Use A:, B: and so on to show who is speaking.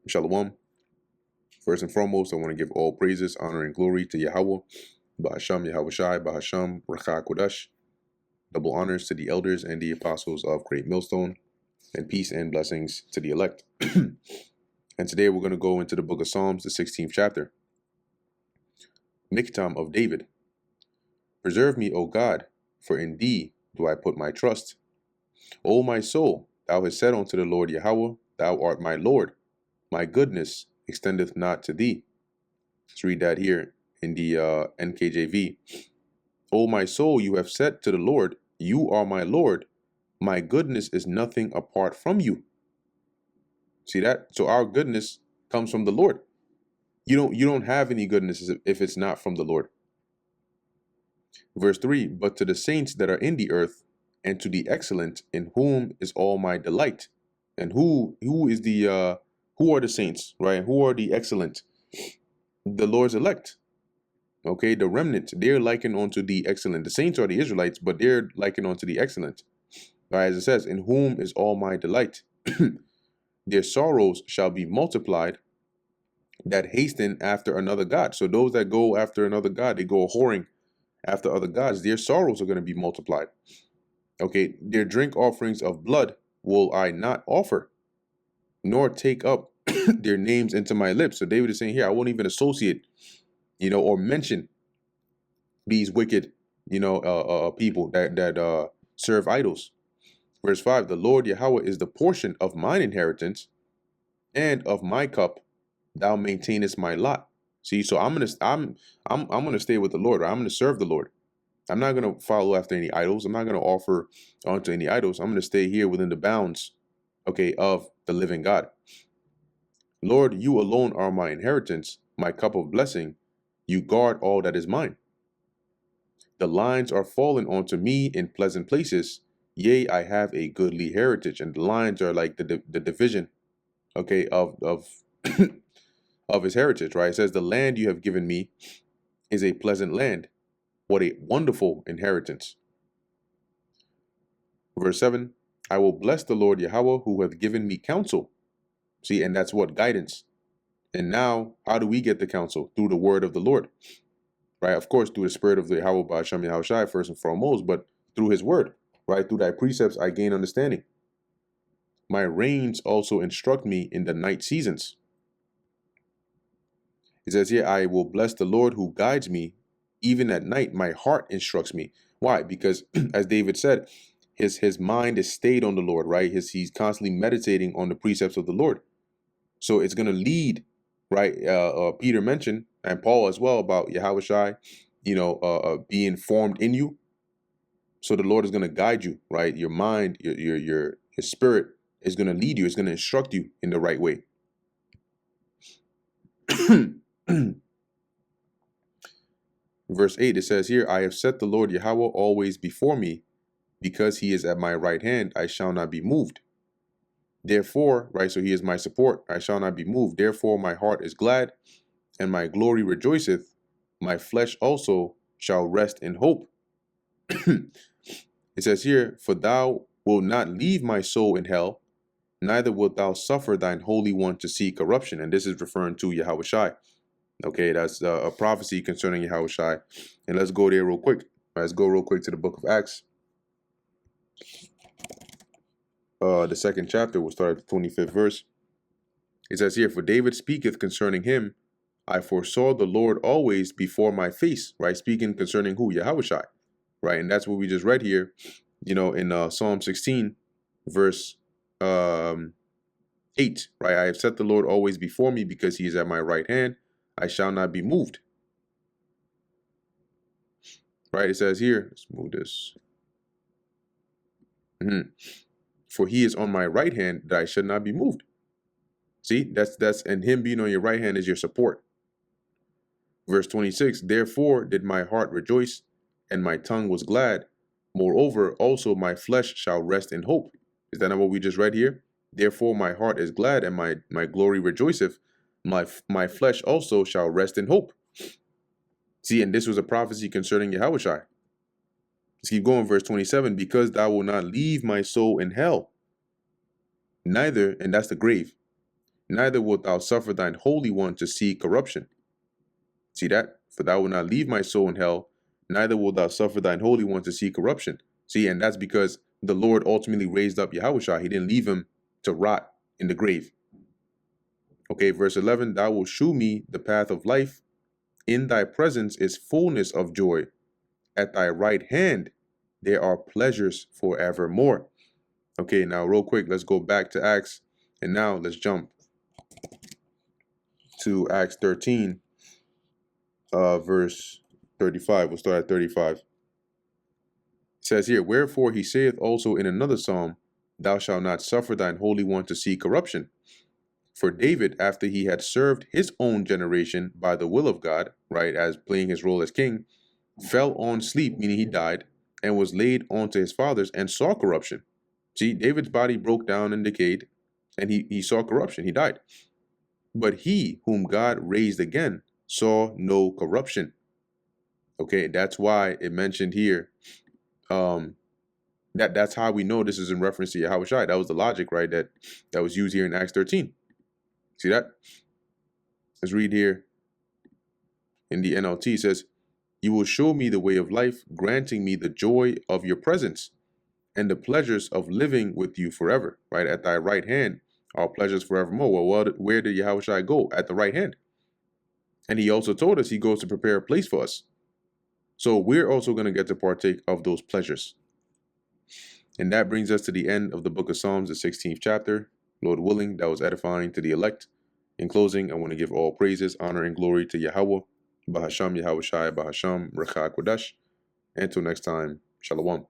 A: Shalom. First and foremost, I want to give all praises, honor, and glory to Yahweh, Bahasham Yahweh Shai, Bahasham Rakha Kodash. Double honors to the elders and the apostles of Great Millstone, and peace and blessings to the elect. And today we're going to go into the book of Psalms, the 16th chapter. Miktam of David. Preserve me, O God, for in thee do I put my trust. O my soul, thou hast said unto the Lord Yahweh, thou art my Lord. My goodness extendeth not to thee. Let's read that here in the NKJV. O my soul, you have said to the Lord, you are my Lord. My goodness is nothing apart from you. See that? So our goodness comes from the Lord. You don't have any goodness if it's not from the Lord. Verse 3, but to the saints that are in the earth, and to the excellent, in whom is all my delight. And who are the saints, right? Who are the excellent? The Lord's elect. Okay, the remnant, they're likened unto the excellent. The saints are the Israelites, but they're likened unto the excellent. Right, as it says, in whom is all my delight. Their sorrows shall be multiplied that hasten after another God. So those that go after another God, they go whoring after other gods, their sorrows are going to be multiplied. Okay, their drink offerings of blood will I not offer, nor take up their names into my lips. So David is saying here, I won't even associate, or mention these wicked, people that serve idols. Verse 5, the Lord Yahweh is the portion of mine inheritance, and of my cup thou maintainest my lot. See, so I'm gonna stay with the Lord, right? I'm gonna serve the Lord. I'm not gonna follow after any idols. I'm not gonna offer onto any idols. I'm gonna stay here within the bounds, okay, of the living God. Lord, you alone are my inheritance, my cup of blessing. You guard all that is mine. The lines are fallen onto me in pleasant places. Yea, I have a goodly heritage. And the lines are like the division, okay, of of his heritage, right? It says, the land you have given me is a pleasant land. What a wonderful inheritance. Verse 7, I will bless the Lord Yahweh who hath given me counsel. See, and that's what? Guidance. And now, how do we get the counsel? Through the word of the Lord, right? Of course, through the spirit of the Yahweh Ba'asham Yahweh Shai, first and foremost, but through his word, right? Through thy precepts I gain understanding. My reins also instruct me in the night seasons. It says here, I will bless the Lord who guides me. Even at night, my heart instructs me. Why? Because as David said, his mind is stayed on the Lord, right? He's constantly meditating on the precepts of the Lord. So it's going to lead, right? Peter mentioned, and Paul as well, about Yahweh Shai, being formed in you. So the Lord is going to guide you, right? Your mind, your spirit is going to lead you. It's going to instruct you in the right way. Verse 8, it says here, I have set the Lord Yahweh always before me, because he is at my right hand, I shall not be moved. Therefore, right, so he is my support, I shall not be moved. Therefore, my heart is glad, and my glory rejoiceth. My flesh also shall rest in hope. It says here, for thou wilt not leave my soul in hell, neither wilt thou suffer thine Holy One to see corruption. And this is referring to Yahweh Shai. Okay, that's a prophecy concerning Yahweh Shai. And let's go there real quick. Let's go real quick to the book of Acts. The second chapter, we'll start at the 25th verse. It says here, for David speaketh concerning him, I foresaw the Lord always before my face, right? Speaking concerning who? Yahweh Shai, right? And that's what we just read here, in Psalm 16, verse 8, right? I have set the Lord always before me, because he is at my right hand, I shall not be moved. Right? It says here, let's move this. For he is on my right hand, that I should not be moved. See, that's and him being on your right hand is your support. Verse 26, therefore did my heart rejoice, and my tongue was glad. Moreover, also my flesh shall rest in hope. Is that not what we just read here? Therefore my heart is glad, and my glory rejoiceth. My flesh also shall rest in hope. See, and this was a prophecy concerning Yahweh Shai. Let's keep going, verse 27, because thou wilt not leave my soul in hell, neither, and that's the grave, neither wilt thou suffer thine Holy One to see corruption. See that? For thou wilt not leave my soul in hell, neither wilt thou suffer thine Holy One to see corruption. See, and that's because the Lord ultimately raised up Yahushua. He didn't leave him to rot in the grave. Okay, verse 11, thou wilt shew me the path of life. In thy presence is fullness of joy. At thy right hand there are pleasures forevermore. Okay, now real quick, let's go back to Acts. And now let's jump to Acts 13, verse 35. We'll start at 35. It says here, wherefore he saith also in another psalm, thou shalt not suffer thine Holy One to see corruption. For David, after he had served his own generation by the will of God, right, as playing his role as king, fell on sleep, meaning he died, and was laid onto his fathers and saw corruption. See, David's body broke down and decayed, and he saw corruption. He died. But he whom God raised again saw no corruption. Okay, that's why it mentioned here. That's how we know this is in reference to Yahushua. That was the logic, right? That was used here in Acts 13. See that? Let's read here in the NLT. It says, you will show me the way of life, granting me the joy of your presence and the pleasures of living with you forever. Right? At thy right hand are pleasures forevermore. Well, where did Yahushua go? At the right hand. And he also told us he goes to prepare a place for us. So we're also going to get to partake of those pleasures. And that brings us to the end of the book of Psalms, the 16th chapter. Lord willing, that was edifying to the elect. In closing, I want to give all praises, honor, and glory to Yahweh, Bahasham Yahushai, Bahasham, Rakha Kodash. Until next time, Shalom.